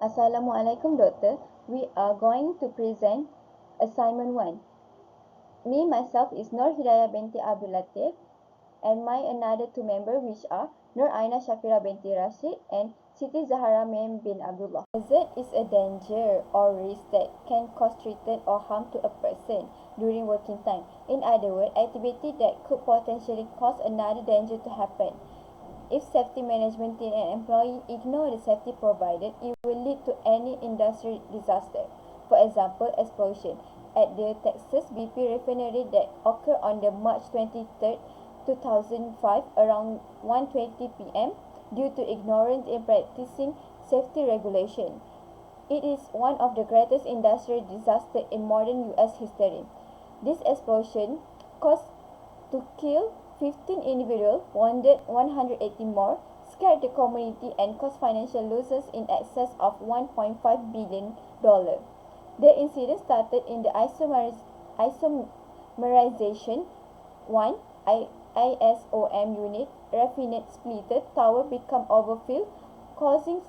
Assalamualaikum Doctor. We are going to present Assignment 1. Me myself is Nur Hidayah binti Abdul Latif and my another two members which are Nur Aina Shafira binti Rashid and Siti Zahara Mem bin Abdullah. Hazard is a danger or risk that can cause threat or harm to a person during working time. In other words, activity that could potentially cause another danger to happen. If safety management team and employee ignore the safety provided, it will lead to any industrial disaster. For example, explosion at the Texas BP refinery that occurred on the March 23, 2005 around 1:20 p.m. due to ignorance in practicing safety regulation. It is one of the greatest industrial disasters in modern US history. This explosion caused to kill 15 individuals, wounded 180 more, scared the community and caused financial losses in excess of $1.5 billion. The incident started in the isomerization 1 ISOM unit raffinate splitter tower become overfilled, causing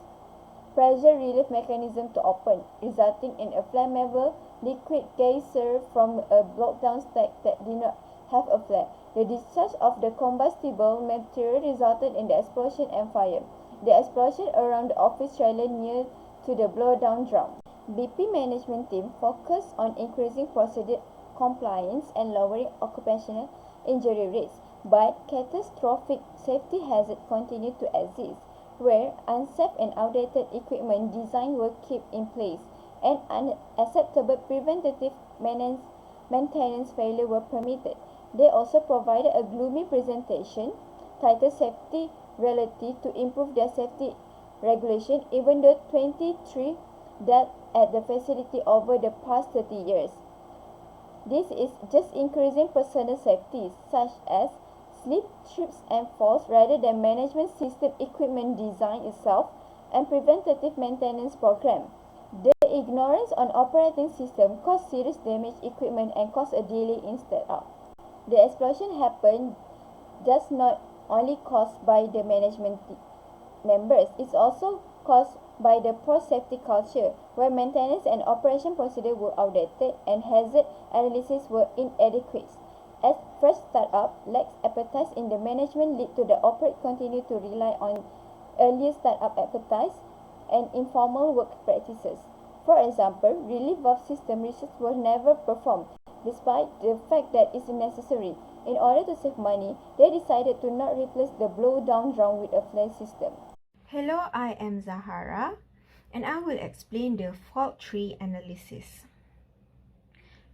pressure relief mechanism to open, resulting in a flammable liquid gas surge from a block-down stack that did not have a flame. The discharge of the combustible material resulted in the explosion and fire. The explosion around the office trailer near to the blowdown drum. BP management team focused on increasing procedure compliance and lowering occupational injury rates, but catastrophic safety hazards continue to exist, where unsafe and outdated equipment design were kept in place and unacceptable preventative maintenance failure were permitted. They also provided a gloomy presentation titled Safety Reality to improve their safety regulation, even though 23 died at the facility over the past 30 years. This is just increasing personal safety, such as slip, trips, and falls, rather than management system equipment design itself and preventative maintenance program. The ignorance on operating system caused serious damage equipment and caused a delay in startup. The explosion happened just not only caused by the management members, it's also caused by the poor safety culture, where maintenance and operation procedures were outdated and hazard analysis were inadequate. As fresh startup lacks appetite in the management lead to the operate continue to rely on earlier startup appetite and informal work practices. For example, relief valve system research was never performed, despite the fact that it is necessary. In order to save money, they decided to not replace the blow-down drum with a flame system. Hello, I am Zahara, and I will explain the fault tree analysis.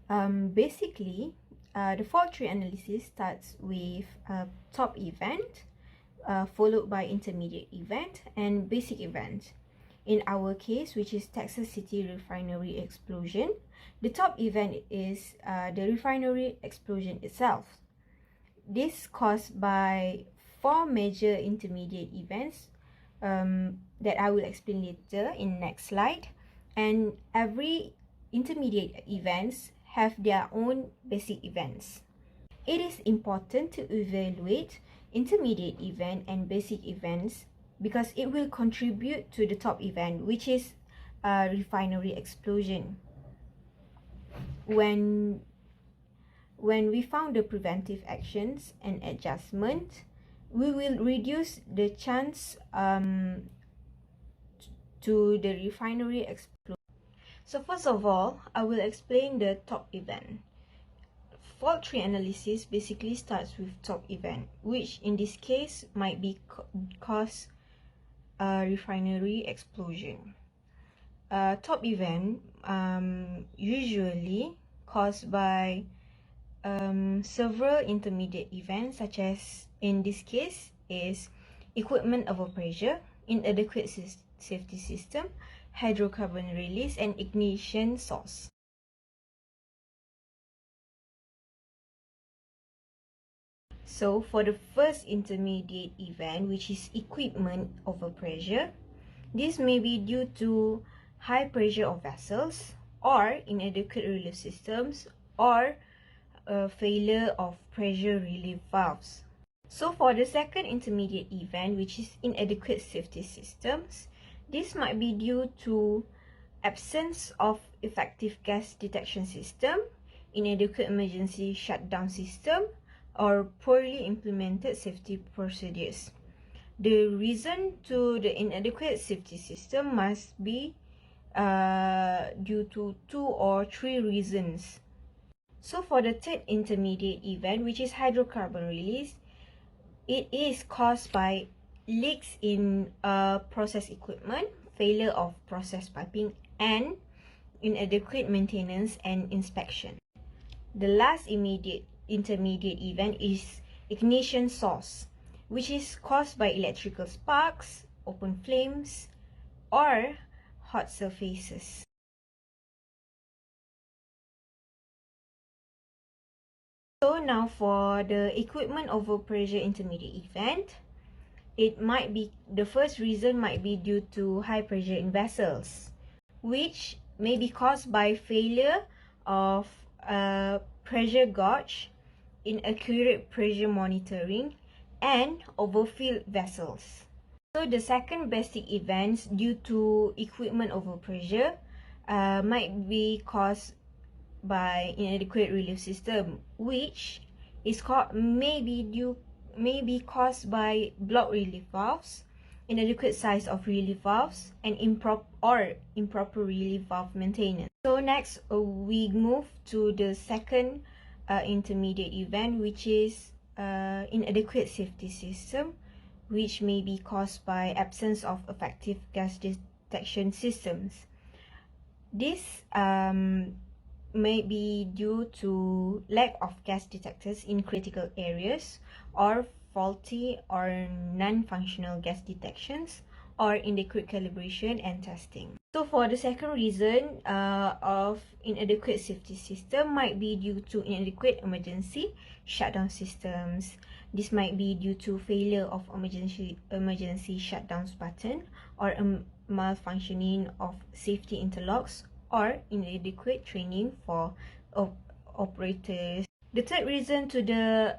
Basically, the fault tree analysis starts with a top event, followed by intermediate event and basic event. In our case, which is Texas City refinery explosion, the top event is the refinery explosion itself. This caused by 4 major intermediate events that I will explain later in next slide, and every intermediate events have their own basic events. It is important to evaluate intermediate event and basic events because it will contribute to the top event, which is a refinery explosion. When we found the preventive actions and adjustment, we will reduce the chance to the refinery explosion. So first of all, I will explain the top event. Fault tree analysis basically starts with top event, which in this case might be cause a refinery explosion. Top event usually caused by several intermediate events, such as in this case is equipment overpressure, inadequate safety system, hydrocarbon release, and ignition source. So for the first intermediate event, which is equipment overpressure, this may be due to high pressure of vessels or inadequate relief systems or failure of pressure relief valves. So for the second intermediate event, which is inadequate safety systems, This might be due to absence of effective gas detection system, inadequate emergency shutdown system, or poorly implemented safety procedures. The reason to the inadequate safety system must be due to 2 or 3 reasons. So for the third intermediate event, which is hydrocarbon release, it is caused by leaks in process equipment, failure of process piping, and inadequate maintenance and inspection. The last intermediate event is ignition source, which is caused by electrical sparks, open flames, or hot surfaces. So now for the equipment overpressure intermediate event, the first reason might be due to high pressure in vessels, which may be caused by failure of pressure gauge, inaccurate pressure monitoring, and overfilled vessels. So the second basic events due to equipment overpressure might be caused by inadequate relief system, which is may be caused by blocked relief valves, inadequate size of relief valves, and improper relief valve maintenance. So next, we move to the second intermediate event, which is inadequate safety system, which may be caused by absence of effective gas detection systems. This may be due to lack of gas detectors in critical areas, or faulty or non-functional gas detections, or inadequate calibration and testing. So for the second reason of inadequate safety system might be due to inadequate emergency shutdown systems. This might be due to failure of emergency shutdown button, or a malfunctioning of safety interlocks, or inadequate training for operators. The third reason to the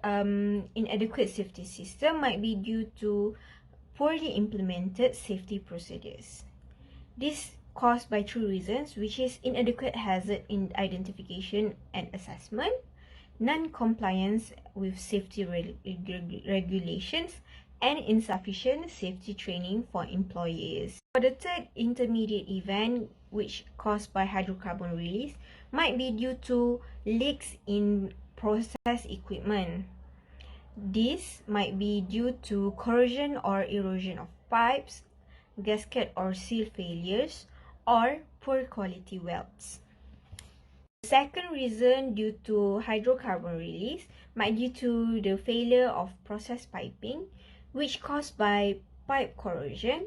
inadequate safety system might be due to poorly implemented safety procedures. This caused by 3 reasons, which is inadequate hazard in identification and assessment, non-compliance with safety regulations, and insufficient safety training for employees. For the third intermediate event, which caused by hydrocarbon release, might be due to leaks in process equipment. This might be due to corrosion or erosion of pipes, gasket or seal failures, or poor quality welds. The second reason due to hydrocarbon release might be due to the failure of process piping, which caused by pipe corrosion,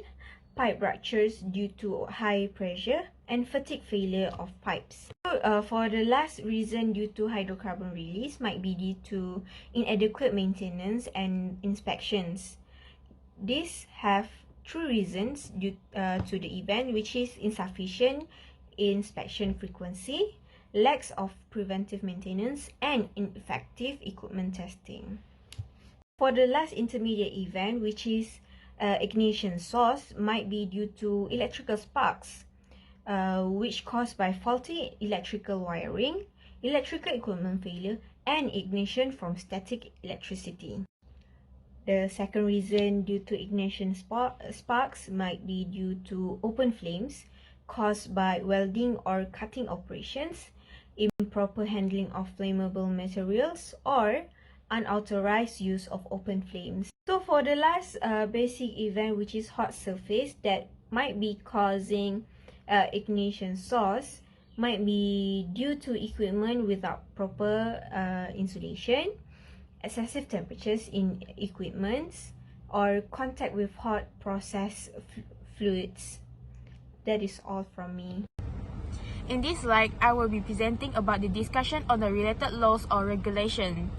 pipe ruptures due to high pressure, and fatigue failure of pipes. So, for the last reason due to hydrocarbon release might be due to inadequate maintenance and inspections. These have 3 reasons due to the event, which is insufficient inspection frequency, lack of preventive maintenance, and ineffective equipment testing. For the last intermediate event, which is ignition source, might be due to electrical sparks, which caused by faulty electrical wiring, electrical equipment failure, and ignition from static electricity. The second reason due to ignition sparks might be due to open flames caused by welding or cutting operations, improper handling of flammable materials, or unauthorized use of open flames. So for the last basic event, which is hot surface, that might be causing ignition source, might be due to equipment without proper insulation, excessive temperatures in equipments, or contact with hot process fluids. That is all from me. In this slide, I will be presenting about the discussion on the related laws or regulation.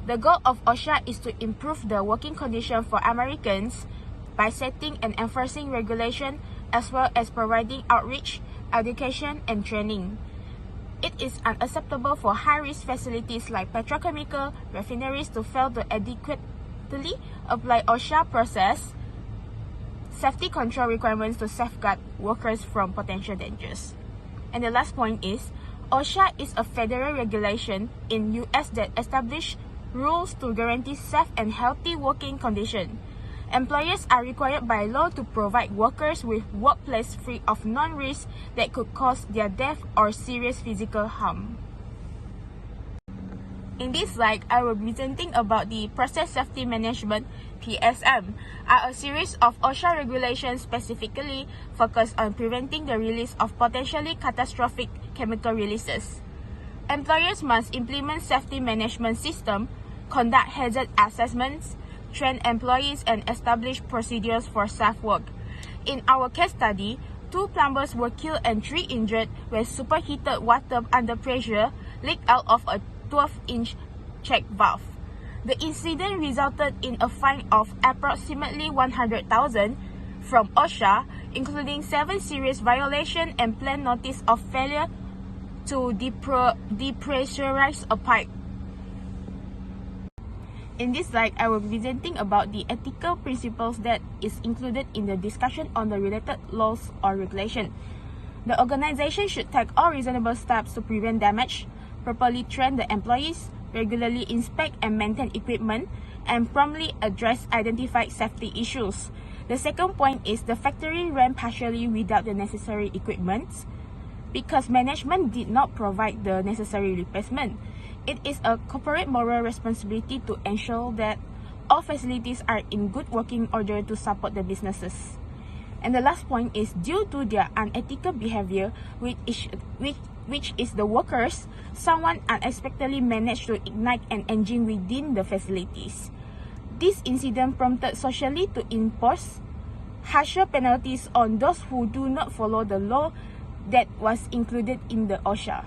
The goal of OSHA is to improve the working conditions for Americans by setting and enforcing regulation, as well as providing outreach, education, and training. It is unacceptable for high-risk facilities like petrochemical refineries to fail to adequately apply OSHA process safety control requirements to safeguard workers from potential dangers. And the last point is, OSHA is a federal regulation in US that establishes rules to guarantee safe and healthy working conditions. Employers are required by law to provide workers with workplace free of non-risk that could cause their death or serious physical harm. In this slide, I will be presenting about the Process Safety Management (PSM), are a series of OSHA regulations specifically focused on preventing the release of potentially catastrophic chemical releases. Employers must implement safety management system, conduct hazard assessments, train employees, and establish procedures for safe work. In our case study, 2 plumbers were killed and 3 injured when superheated water under pressure leaked out of a 12-inch check valve. The incident resulted in a fine of approximately $100,000 from OSHA, including 7 serious violations and plain notice of failure to depressurize a pipe. In this slide, I will be presenting about the ethical principles that is included in the discussion on the related laws or regulation. The organization should take all reasonable steps to prevent damage, properly train the employees, regularly inspect and maintain equipment, and promptly address identified safety issues. The second point is the factory ran partially without the necessary equipment because management did not provide the necessary replacement. It is a corporate moral responsibility to ensure that all facilities are in good working order to support the businesses. And the last point is due to their unethical behavior, which is the workers, someone unexpectedly managed to ignite an engine within the facilities. This incident prompted socially to impose harsher penalties on those who do not follow the law that was included in the OSHA.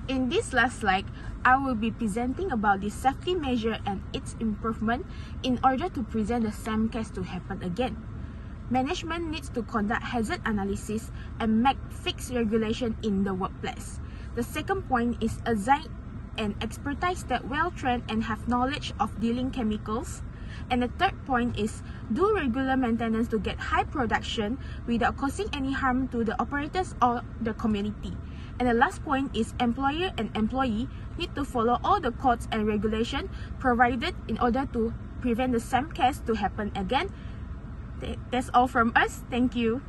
In this last slide, I will be presenting about the safety measure and its improvement in order to prevent the same case to happen again. Management needs to conduct hazard analysis and make fixed regulation in the workplace. The second point is assign an expertise that well-trained and have knowledge of dealing chemicals. And the third point is do regular maintenance to get high production without causing any harm to the operators or the community. And the last point is employer and employee need to follow all the codes and regulations provided in order to prevent the same case to happen again. That's all from us. Thank you.